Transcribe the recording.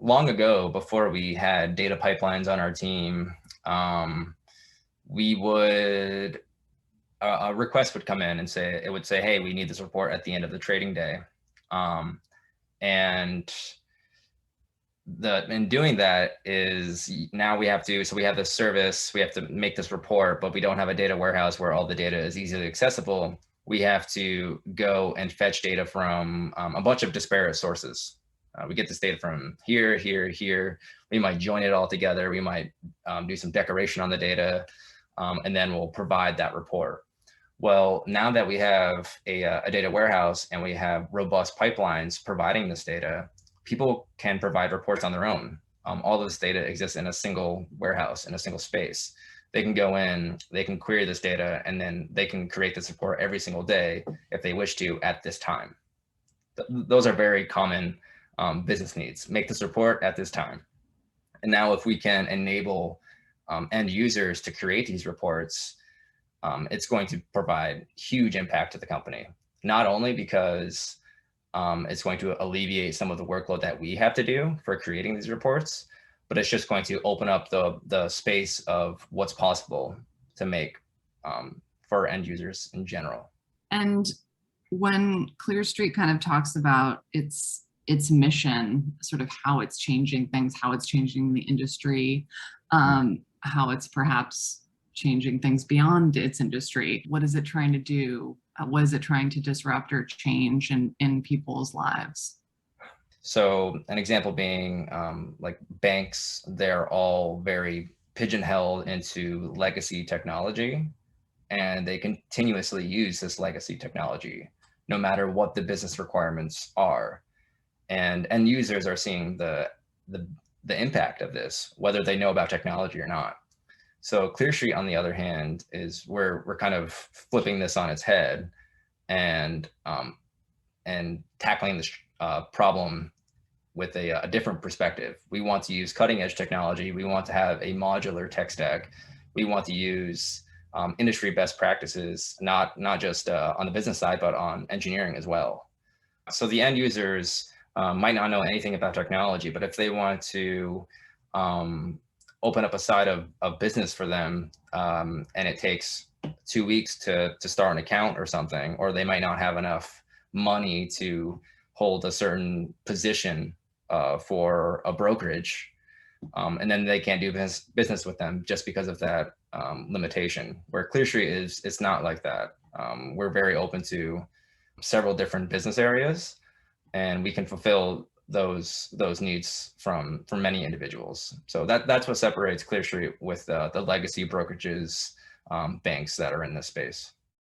long ago, before we had data pipelines on our team, um, we would a request would come in and say it would say, "Hey, we need this report at the end of the trading day," um, and the in doing that is now we have to so we have this service, we have to make this report, but we don't have a data warehouse where all the data is easily accessible. We have to go and fetch data from a bunch of disparate sources. We get this data from here, here, here. We might join it all together. We might do some decoration on the data, and then we'll provide that report. Well, now that we have a data warehouse and we have robust pipelines providing this data, people can provide reports on their own. All this data exists in a single warehouse, in a single space. They can go in, they can query this data, and then they can create this report every single day if they wish to at this time. Those are very common business needs. Make this report at this time. And now if we can enable end users to create these reports, it's going to provide huge impact to the company, not only because it's going to alleviate some of the workload that we have to do for creating these reports, but it's just going to open up the space of what's possible to make for end users in general. And when Clearstreet kind of talks about its mission, sort of how it's changing things, how it's changing the industry, how it's perhaps changing things beyond its industry, what is it trying to do? What is it trying to disrupt or change in people's lives? So an example being like banks, they're all very pigeonholed into legacy technology, and they continuously use this legacy technology, no matter what the business requirements are. And end users are seeing the impact of this, whether they know about technology or not. So Clearstreet, on the other hand, is we're kind of flipping this on its head and tackling this problem with a different perspective. We want to use cutting edge technology. We want to have a modular tech stack. We want to use industry best practices, not just on the business side, but on engineering as well. So the end users might not know anything about technology, but if they want to open up a side of business for them, and it takes 2 weeks to start an account or something, or they might not have enough money to hold a certain position for a brokerage, and then they can't do business with them just because of that limitation. Where Clearstreet is, it's not like that. We're very open to several different business areas, and we can fulfill those needs from many individuals. So that's what separates Clearstreet with the legacy brokerages, banks that are in this space.